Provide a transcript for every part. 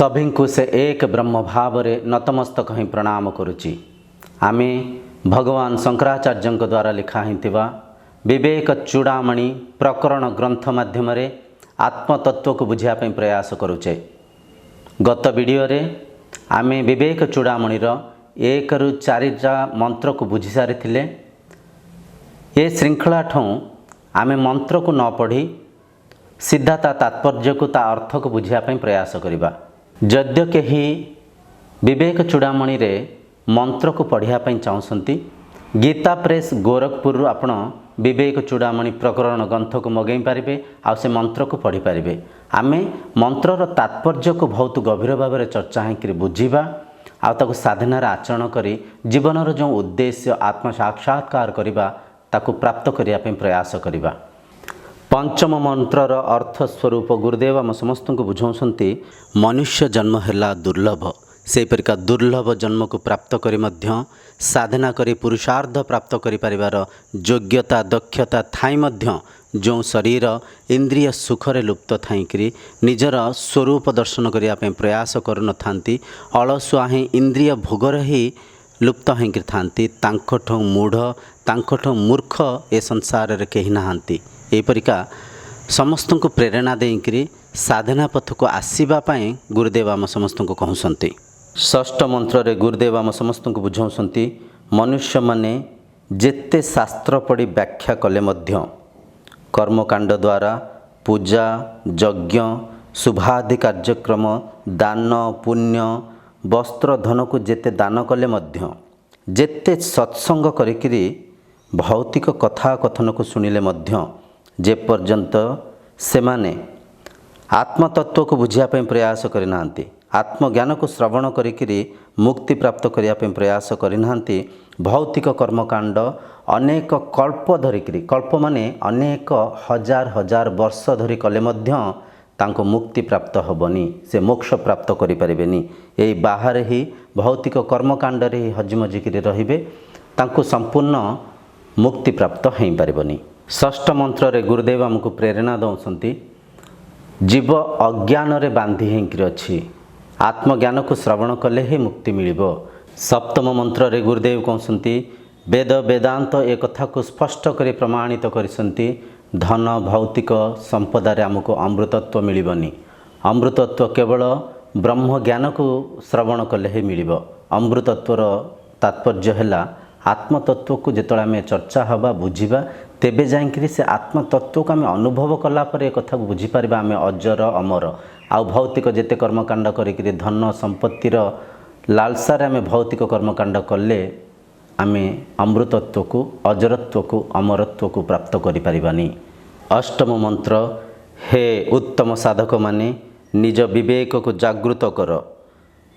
सभी को से एक ब्रह्म भाव रे नतमस्तक ही प्रणाम करुची। आमे भगवान शंकराचार्य द्वारा लिखा हिंतिवा विवेक चूड़ामणि प्रकरण ग्रंथ माध्यम रे आत्मतत्व को बुझिया पे प्रयास करुचे। गत वीडियो रे आमे विवेक चूड़ामणि रो 1 ରୁ 4 मंत्र को बुझी सारी थिले। ए श्रृंखला ठों आमे मंत्र को न पढ़ी सीधा ता तात्पर्य को ता अर्थ को बुझिया पे प्रयास करिबा। जद्य कहीं विवेक चूड़ामणि रे मंत्र को पढ़िया पे चाहती गीता प्रेस गोरखपुर आपण विवेक चूड़ामणि प्रकरण ग्रंथ को मगई पारे आ से मंत्र को पढ़ी पारे। आमे मंत्रर तात्पर्य को बहुत गभीर भाव में चर्चा होकर बुझा आ साधनार आचरण करी जीवनर जो उद्देश्य आत्म साक्षात्कार करवा ताकू प्राप्त करने प्रयास करवा। पंचम मंत्रर अर्थ स्वरूप गुरुदेव आम समस्त को बुझाऊँच मनुष्य जन्म है दुर्लभ से परिका दुर्लभ जन्म को प्राप्त करी मध्य साधना करी पुरुषार्थ प्राप्त करि परिवार योग्यता दक्षता थाई मध्य जो शरीर इंद्रिय सुखरे लुप्त थाईकरी निजर स्वरूप दर्शन करने प्रयास करुन थांती अलसुआ ही इंद्रिय भोगर ही लुप्त होकर थांती तांकठो मूढ़ तांकठो मूर्ख ए संसार रे केही नाहांती। एपरिका समस्त को प्रेरणा देकरी साधना पथ को आसीबा पाए गुरुदेव आम समस्त को कहते। षष्ठ मंत्र रे गुरुदेव आम समस्त को बुझाऊँच मनुष्य माने जेते शास्त्र पढ़ी व्याख्या कले मध्य कर्मकांड द्वारा पूजा यज्ञ शुभादि कार्यक्रम दान पुण्य वस्त्र धन को जेते दान कले मध्य जेते सत्संग करिकरी भौतिक कथा कथन को सुनिले मध्य जे पर्यंत से माने आत्मतत्व को बुझिया पे प्रयास करना आत्मज्ञान को श्रवण करिकरी मुक्ति प्राप्त करने प्रयास करना भौतिक कर्मकांड अनेक कल्प धरिकरी कल्प माने अनेक हजार हजार वर्ष धरी कले मध्य तांको मुक्ति प्राप्त होबनी से मोक्ष प्राप्त करि परिबेनी। एई बाहर ही भौतिक कर्मकांड रे ही हजिमजिकी रहिबे तांको संपूर्ण मुक्ति प्राप्त हो पारिबनी। षष्ठ मंत्र रे गुरुदेव हमको प्रेरणा दौंसंती जीव अज्ञान रे बांधी होकर अच्छी आत्मज्ञान को श्रवण कले ही मुक्ति मिलिबो। सप्तम मंत्र रे गुरुदेव कहते वेद वेदांत एक कथा को स्पष्ट कर प्रमाणित करिसंती धन भौतिक संपदारे आमको अमृतत्व मिलिबनी। अमृतत्व केवल ब्रह्म ज्ञान को श्रवण कले ही मिलिबो। अमृतत्वर तात्पर्य है आत्मतत्व को जितेबाला आम चर्चा हवा बुझा तेबे जाइकरी से आत्मतत्व को आम अनुभव कलापर एक कथा बुझीपर आम अजर अमर आ भौतिक जेते कर्मकांड करिकरी धन संपत्तिर लालसार आम भौतिक कर्मकांड कले आम अमृतत्व को अजरत्व को अमरत्व को प्राप्त करिपारिबानी। अष्टम मंत्र हे उत्तम साधक माने निज विवेक को जागृत कर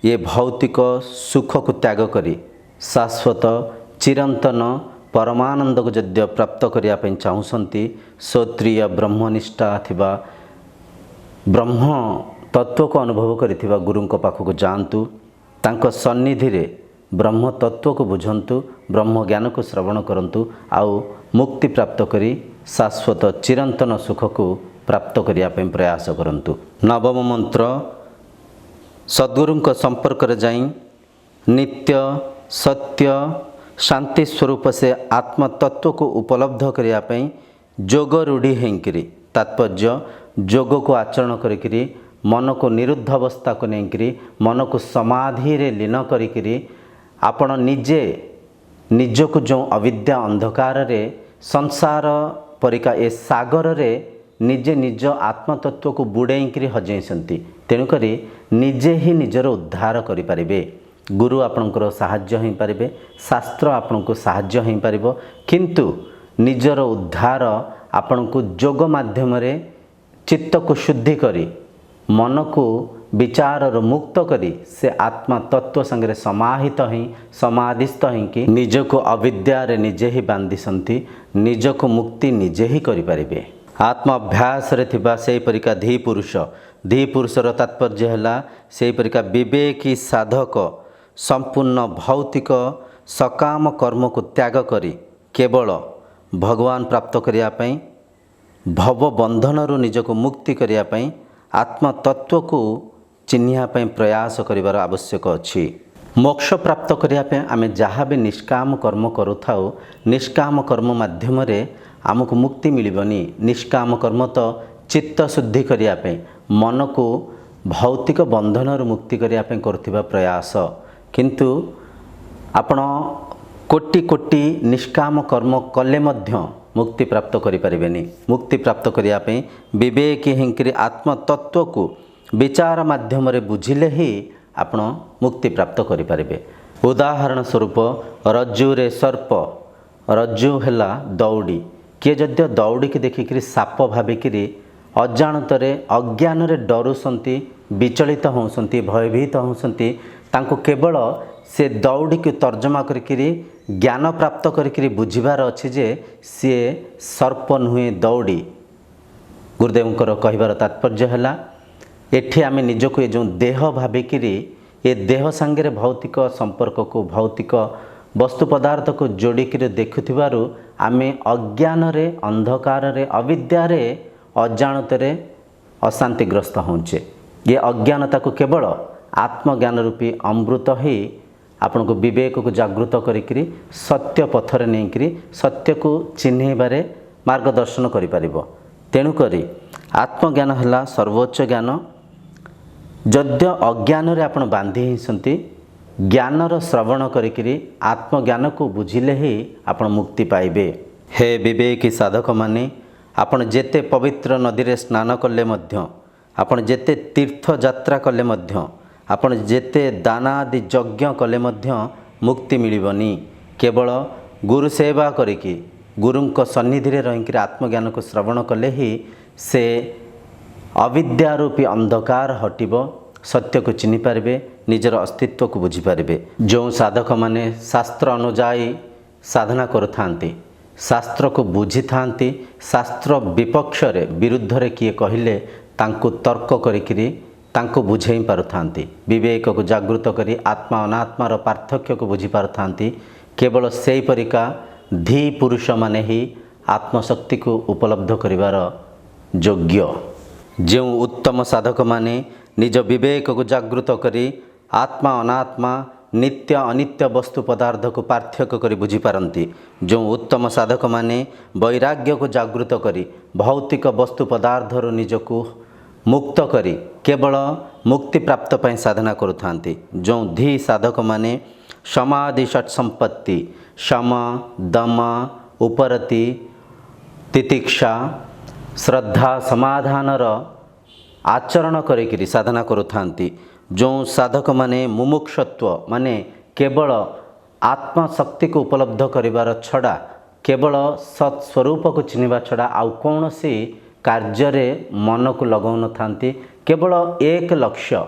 ये भौतिक सुख को त्याग करी शाश्वत चिरंतन परमानंद को यद्य प्राप्त करने चाहती श्रोत्रिय ब्रह्मनिष्ठा थिबा ब्रह्म तत्व को अनुभव करिथिबा गुरुं को पाखक जातु तांको सन्निधि रे ब्रह्म तत्व को बुझंतु ब्रह्म ज्ञान को श्रवण करंतु आउ मुक्ति प्राप्त करी शाश्वत चिरंतन सुख को प्राप्त करने प्रयास करंतु। नवम मंत्र सद्गुरुं को संपर्क रे जाई नित्य सत्य शांति स्वरूप से आत्म तत्व को उपलब्ध करने जोग रूढ़ी होकरी तात्पर्य जोग को आचरण करी मन को निरुद्ध अवस्था को लेकरी मन को समाधि रे लीन करी आपण निजे निजको जो अविद्या अंधकार रे संसार परिका ए सागर रे निजे निज आत्मतत्व को बुड़ेकरी हजेइसंती तेणुकरी निजे ही निजर उद्धार करिपारिबे। गुरु आपणकर साहाय्य हो पारे शास्त्र आपण को साहाय्य हो पार किंतु निजर उद्धार आपण को जोग माध्यम रे चित्त को शुद्धि करी मन को विचार मुक्त करी से आत्मा तत्व संगे समाहित ही समाधिस्थ कि निज को अविद्या रे निजे ही बांधिसंती निज को मुक्ति निजे ही करि परिबे। आत्मा अभ्यास रे थिबा से परिका धी पुरुषर तात्पर्य है से परिका विवेकी साधक संपूर्ण भौतिक सकाम कर्म को त्याग करी केवल भगवान प्राप्त करने भव बंधन निज को मुक्ति करने आत्म तत्व को ଚିହ୍ନିବା ପାଇଁ ପ୍ରୟାସ କରିବାର ଆବଶ୍ୟକ ଅଛି। ମୋକ୍ଷ ପ୍ରାପ୍ତ କରିବା ପାଇଁ ଆମେ ଯାହା ବି ନିଷ୍କାମ କର୍ମ କରୁଥାଉ, ନିଷ୍କାମ କର୍ମ ମାଧ୍ୟମରେ ଆମକୁ ମୁକ୍ତି ମିଳିବନି। ନିଷ୍କାମ କର୍ମ ତ ଚିତ୍ତ ଶୁଦ୍ଧି କରିବା ପାଇଁ, ମନକୁ ଭୌତିକ ବନ୍ଧନରୁ ମୁକ୍ତି କରିବା ପାଇଁ କରୁଥିବା ପ୍ରୟାସ। କିନ୍ତୁ ଆପଣ କୋଟି କୋଟି ନିଷ୍କାମ କର୍ମ କଲେ ମଧ୍ୟ ମୁକ୍ତି ପ୍ରାପ୍ତ କରିପାରିବେନି। ମୁକ୍ତି ପ୍ରାପ୍ତ କରିବା ପାଇଁ ବିବେକୀ ହେଇକରି ଆତ୍ମତତ୍ତ୍ୱକୁ ବିଚାର ମାଧ୍ୟମରେ ବୁଝିଲେ ହିଁ ଆପଣ ମୁକ୍ତି ପ୍ରାପ୍ତ କରିପାରିବେ। ଉଦାହରଣ ସ୍ୱରୂପ ରଜ୍ଜୁରେ ସର୍ପ, ରଜ୍ଜୁ ହେଲା ଦଉଡ଼ି। କିଏ ଯଦିଓ ଦଉଡ଼ିକି ଦେଖିକିରି ସାପ ଭାବିକିରି ଅଜାଣତରେ ଅଜ୍ଞାନରେ ଡରୁଛନ୍ତି, ବିଚଳିତ ହେଉଛନ୍ତି, ଭୟଭୀତ ହେଉଛନ୍ତି, ତାଙ୍କୁ କେବଳ ସେ ଦଉଡ଼ିକୁ ତର୍ଜମା କରିକିରି ଜ୍ଞାନ ପ୍ରାପ୍ତ କରିକିରି ବୁଝିବାର ଅଛି ଯେ ସିଏ ସର୍ପ ନୁହେଁ ଦଉଡ଼ି। ଗୁରୁଦେବଙ୍କର କହିବାର ତାତ୍ପର୍ଯ୍ୟ ହେଲା, ଏଠି ଆମେ ନିଜକୁ ଏ ଯେଉଁ ଦେହ ଭାବିକିରି ଏ ଦେହ ସାଙ୍ଗରେ ଭୌତିକ ସମ୍ପର୍କକୁ, ଭୌତିକ ବସ୍ତୁ ପଦାର୍ଥକୁ ଯୋଡ଼ିକିରି ଦେଖୁଥିବାରୁ ଆମେ ଅଜ୍ଞାନରେ, ଅନ୍ଧକାରରେ, ଅବିଦ୍ୟାରେ, ଅଜାଣତରେ ଅଶାନ୍ତିଗ୍ରସ୍ତ ହେଉଛେ। ଏ ଅଜ୍ଞାନତାକୁ କେବଳ ଆତ୍ମଜ୍ଞାନ ରୂପୀ ଅମୃତ ହିଁ ଆପଣଙ୍କୁ ବିବେକକୁ ଜାଗୃତ କରିକିରି ସତ୍ୟ ପଥରେ ନେଇକରି ସତ୍ୟକୁ ଚିହ୍ନେଇବାରେ ମାର୍ଗଦର୍ଶନ କରିପାରିବ। ତେଣୁକରି ଆତ୍ମଜ୍ଞାନ ହେଲା ସର୍ବୋଚ୍ଚ ଜ୍ଞାନ। ଯଦ୍ୟ ଅଜ୍ଞାନରେ ଆପଣ ବାନ୍ଧି ହେଇଛନ୍ତି, ଜ୍ଞାନର ଶ୍ରବଣ କରିକିରି ଆତ୍ମଜ୍ଞାନକୁ ବୁଝିଲେ ହିଁ ଆପଣ ମୁକ୍ତି ପାଇବେ। ହେ ବିବେକୀ ସାଧକମାନେ, ଆପଣ ଯେତେ ପବିତ୍ର ନଦୀରେ ସ୍ନାନ କଲେ ମଧ୍ୟ, ଆପଣ ଯେତେ ତୀର୍ଥଯାତ୍ରା କଲେ ମଧ୍ୟ, ଆପଣ ଯେତେ ଦାନ ଆଦି ଯଜ୍ଞ କଲେ ମଧ୍ୟ ମୁକ୍ତି ମିଳିବନି। କେବଳ ଗୁରୁ ସେବା କରିକି, ଗୁରୁଙ୍କ ସନ୍ନିଧିରେ ରହିକରି ଆତ୍ମଜ୍ଞାନକୁ ଶ୍ରବଣ କଲେ ହିଁ ସେ ଅବିଦ୍ୟା ରୂପୀ ଅନ୍ଧକାର ହଟିବ, ସତ୍ୟକୁ ଚିହ୍ନି ପାରିବେ, ନିଜର ଅସ୍ତିତ୍ୱକୁ ବୁଝିପାରିବେ। ଯେଉଁ ସାଧକମାନେ ଶାସ୍ତ୍ର ଅନୁଯାୟୀ ସାଧନା କରୁଥାନ୍ତି, ଶାସ୍ତ୍ରକୁ ବୁଝିଥାନ୍ତି, ଶାସ୍ତ୍ର ବିପକ୍ଷରେ, ବିରୁଦ୍ଧରେ କିଏ କହିଲେ ତାଙ୍କୁ ତର୍କ କରିକିରି ତାଙ୍କୁ ବୁଝେଇ ପାରୁଥାନ୍ତି, ବିବେକକୁ ଜାଗୃତ କରି ଆତ୍ମା ଅନାତ୍ମାର ପାର୍ଥକ୍ୟକୁ ବୁଝିପାରୁଥାନ୍ତି, କେବଳ ସେହିପରିକା ଧୀ ପୁରୁଷମାନେ ହିଁ ଆତ୍ମଶକ୍ତିକୁ ଉପଲବ୍ଧ କରିବାର ଯୋଗ୍ୟ। ଯେଉଁ ଉତ୍ତମ ସାଧକମାନେ ନିଜ ବିବେକକୁ ଜାଗୃତ କରି ଆତ୍ମା ଅନାତ୍ମା, ନିତ୍ୟ ଅନିତ୍ୟ ବସ୍ତୁ ପଦାର୍ଥକୁ ପାର୍ଥକ୍ୟ କରି ବୁଝିପାରନ୍ତି, ଯେଉଁ ଉତ୍ତମ ସାଧକମାନେ ବୈରାଗ୍ୟକୁ ଜାଗୃତ କରି ଭୌତିକ ବସ୍ତୁ ପଦାର୍ଥରୁ ନିଜକୁ ମୁକ୍ତ କରି କେବଳ ମୁକ୍ତି ପ୍ରାପ୍ତ ପାଇଁ ସାଧନା କରୁଥାନ୍ତି, ଯେଉଁ ଧୀ ସାଧକମାନେ ସମାଧି ଷଟ୍ସମ୍ପତ୍ତି, ଶମ, ଦମ, ଉପରତି, ତିତିକ୍ଷା, ଶ୍ରଦ୍ଧା, ସମାଧାନର ଆଚରଣ କରିକିରି ସାଧନା କରୁଥାନ୍ତି, ଯେଉଁ ସାଧକମାନେ ମୁମୁକ୍ଷତ୍ୱ ମାନେ କେବଳ ଆତ୍ମଶକ୍ତିକୁ ଉପଲବ୍ଧ କରିବାର ଛଡ଼ା, କେବଳ ସତ୍ ସ୍ୱରୂପକୁ ଚିହ୍ନିବା ଛଡ଼ା ଆଉ କୌଣସି କାର୍ଯ୍ୟରେ ମନକୁ ଲଗାଉନଥାନ୍ତି, କେବଳ ଏକ ଲକ୍ଷ୍ୟ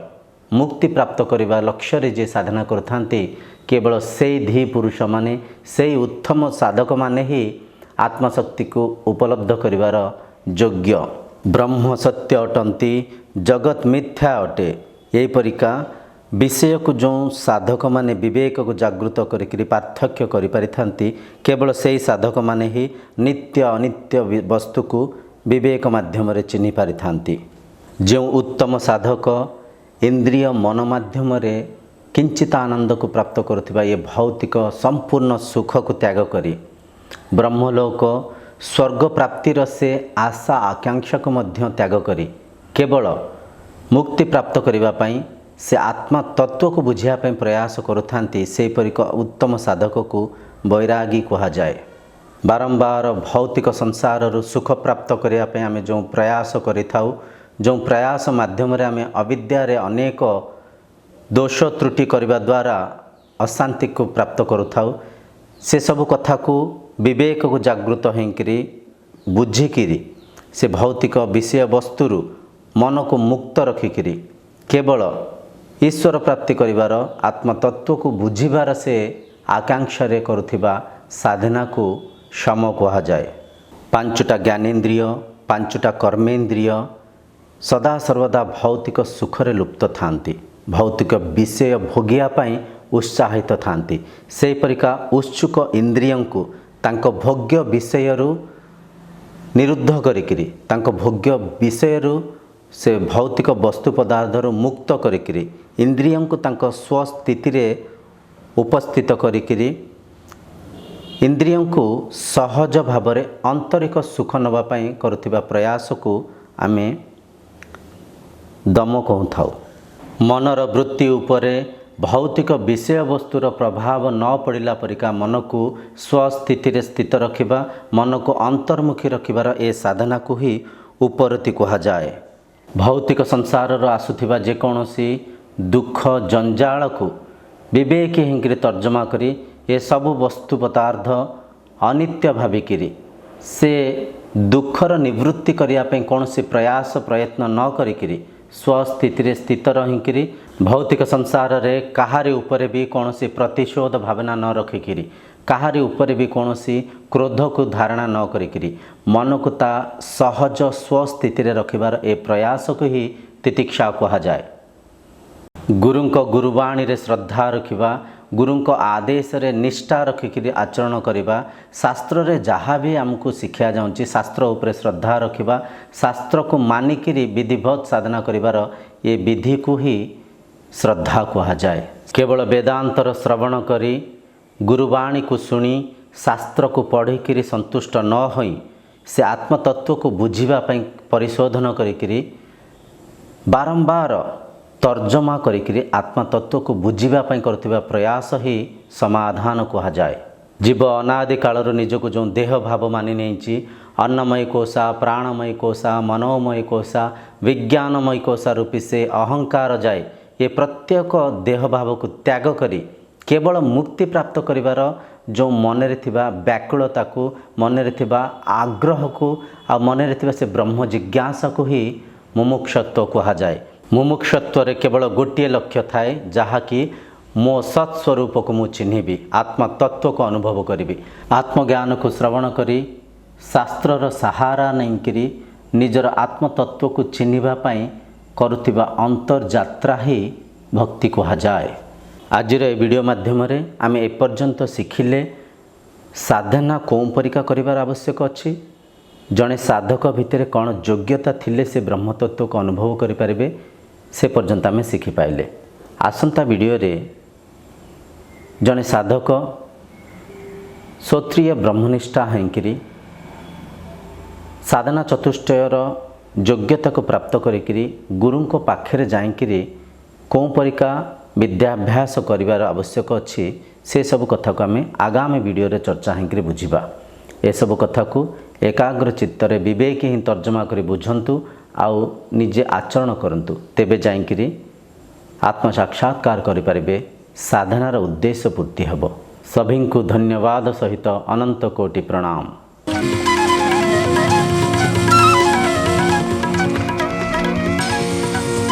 ମୁକ୍ତି ପ୍ରାପ୍ତ କରିବା ଲକ୍ଷ୍ୟରେ ଯିଏ ସାଧନା କରୁଥାନ୍ତି, କେବଳ ସେଇ ଧୀ ପୁରୁଷମାନେ, ସେଇ ଉତ୍ତମ ସାଧକମାନେ ହିଁ ଆତ୍ମଶକ୍ତିକୁ ଉପଲବ୍ଧ କରିବାର ଯୋଗ୍ୟ। ବ୍ରହ୍ମ ସତ୍ୟ ଅଟନ୍ତି, ଜଗତ ମିଥ୍ୟା ଅଟେ। ଏହିପରିକା ବିଷୟକୁ ଯେଉଁ ସାଧକମାନେ ବିବେକକୁ ଜାଗୃତ କରିକିରି ପାର୍ଥକ୍ୟ କରିପାରିଥାନ୍ତି, କେବଳ ସେହି ସାଧକମାନେ ହିଁ ନିତ୍ୟ ଅନିତ୍ୟ ବସ୍ତୁକୁ ବିବେକ ମାଧ୍ୟମରେ ଚିହ୍ନି ପାରିଥାନ୍ତି। ଯେଉଁ ଉତ୍ତମ ସାଧକ ଇନ୍ଦ୍ରିୟ ମନ ମାଧ୍ୟମରେ କିଞ୍ଚିତ ଆନନ୍ଦକୁ ପ୍ରାପ୍ତ କରୁଥିବା ଏ ଭୌତିକ ସମ୍ପୂର୍ଣ୍ଣ ସୁଖକୁ ତ୍ୟାଗ କରି ବ୍ରହ୍ମଲୋକ ସ୍ୱର୍ଗ ପ୍ରାପ୍ତିର ସେ ଆଶା ଆକାଂକ୍ଷାକୁ ମଧ୍ୟ ତ୍ୟାଗ କରି କେବଳ ମୁକ୍ତି ପ୍ରାପ୍ତ କରିବା ପାଇଁ ସେ ଆତ୍ମା ତତ୍ତ୍ୱକୁ ବୁଝିବା ପାଇଁ ପ୍ରୟାସ କରୁଥାନ୍ତି, ସେହିପରିକ ଉତ୍ତମ ସାଧକକୁ ବୈରାଗୀ କୁହାଯାଏ। ବାରମ୍ବାର ଭୌତିକ ସଂସାରରୁ ସୁଖ ପ୍ରାପ୍ତ କରିବା ପାଇଁ ଆମେ ଯେଉଁ ପ୍ରୟାସ କରିଥାଉ, ଯେଉଁ ପ୍ରୟାସ ମାଧ୍ୟମରେ ଆମେ ଅବିଦ୍ୟାରେ ଅନେକ ଦୋଷ ତ୍ରୁଟି କରିବା ଦ୍ୱାରା ଅଶାନ୍ତିକୁ ପ୍ରାପ୍ତ କରୁଥାଉ, ସେସବୁ କଥାକୁ ବିବେକକୁ ଜାଗୃତ ହେଇକିରି ବୁଝିକିରି ସେ ଭୌତିକ ବିଷୟବସ୍ତୁରୁ ମନକୁ ମୁକ୍ତ ରଖିକିରି କେବଳ ଈଶ୍ୱର ପ୍ରାପ୍ତି କରିବାର, ଆତ୍ମତତ୍ତ୍ୱକୁ ବୁଝିବାର ସେ ଆକାଂକ୍ଷାରେ କରୁଥିବା ସାଧନାକୁ ଶମ କୁହାଯାଏ। ପାଞ୍ଚଟା ଜ୍ଞାନେନ୍ଦ୍ରିୟ, ପାଞ୍ଚଟା କର୍ମେନ୍ଦ୍ରିୟ ସଦାସର୍ବଦା ଭୌତିକ ସୁଖରେ ଲୁପ୍ତ ଥାନ୍ତି, ଭୌତିକ ବିଷୟ ଭୋଗିବା ପାଇଁ ଉତ୍ସାହିତ ଥାନ୍ତି। ସେହିପରିକା ଉତ୍ସୁକ ଇନ୍ଦ୍ରିୟଙ୍କୁ ତାଙ୍କ ଭୋଗ୍ୟ ବିଷୟରୁ ନିରୁଦ୍ଧ କରିକିରି, ତାଙ୍କ ଭୋଗ୍ୟ ବିଷୟରୁ से भौतिक वस्तु पदार्थर मुक्त करिकिरी इंद्रियों को तांको स्वस्थिति रे उपस्थित करिकिरी इंद्रियों को सहज भाव में आंतरिक सुख नवा पाई करुथिबा प्रयास को आमे दम कहू थाउ। मनर वृत्ति उपरे भौतिक विषय वस्तुर प्रभाव न पड़िला परिका मन को स्वस्थिति रे स्थित रखिबा मन को अंतर्मुखी रखिबार ए साधना को ही उपरति कहा जाए। भौतिक संसार आसुथिबा जेकोसी दुख जंजाल को विवेक हिंकरी तर्जमा करी ये सब वस्तु पदार्थ अनित्य भाविकी से दुखर निवृत्ति करने कौन से प्रयास प्रयत्न न करी स्वस्थिति स्थित रहीकि भौतिक संसार रे कहारी उपरे भी कौन सी प्रतिशोध भावना न रखिकी कहारी उपरे भी कौन सी क्रोध को धारणा न करी मन को ता सहज स्वस्थिति रखिबार ए प्रयास को ही तितिक्षा कहा जाए। गुरुंक गुरुवाणी रे श्रद्धा रखिबा गुरुंक आदेश रे निष्ठा रखिकी आचरण करवा शास्त्र रे जहाँ भी आमको शिक्षा जाऊँगी शास्त्र उपरे श्रद्धा रखिबा शास्त्र को मानिकी विधिवत साधना करिवार ये विधि को ही श्रद्धा कहा जाए। केवल वेदांतर श्रवण करी गुरुवाणी को सुनी शास्त्र को पढ़िकी संतुष्ट न होई से आत्मतत्व को बुझिबा पई परिशोधन करिकी बारंबार तर्जमा करिकी आत्मतत्व को बुझिबा पई करथिबा प्रयास ही समाधान कहा जाए। जीव अनादि कालर निजको जो देह भाव मानि नहीं अन्नमय कोशा प्राणमय कोशा मनोमय कोशा विज्ञानमय कोशा रूपी से अहंकार जाए ये प्रत्येक देह भाव को त्याग करी केवल मुक्ति प्राप्त करिवार जो मनरे थिबा व्याकुलता को मनरे थिबा आग्रह को आ मनरे थिबा से ब्रह्म जिज्ञासा को ही मुमुक्षत्व कहा जाए। मुमुक्षत्व रे केवल गोटे लक्ष्य थाए जहाँकि मो सत्स्वरूप को मु चिन्हिबी आत्मा तत्व को अनुभव करी आत्मज्ञान को श्रवण करी शास्त्रर सहारा नहीं करी निजर आत्मतत्व को चिन्हिबा पाई करुथिबा अंतर्यात्रा ही भक्ति कहा जाए। आजिर ए वीडियो माध्यम रे आमे एपर्यंत शिखिले साधना कौं परिका करिवार आवश्यक अछि जड़े साधक भितर कौन योग्यता थिले से ब्रह्मतत्व को अनुभव करें से पर्यंत आम शिखिपाइले। आसंता वीडियो रे जड़े साधक क्षत्रिय ब्रह्मनिष्ठा होकर साधना चतुष्टयर योग्यता को प्राप्त करी गुरु को पाखे जाइकि कौं परिका विद्याभ्यास करिवार आवश्यक अच्छी से सब कथा को आम आगामी वीडियो रे चर्चा होकर बुझा ए सब कथा को एकाग्र चित्तरे विवेक ही तर्जमा कर बुझंतु आउ निजे आचरण करंतु तेबे जाइकि आत्म साक्षात्कार करें साधनार उद्देश्य पूर्ति हेब। सभी को धन्यवाद सहित अनंत कोटि प्रणाम।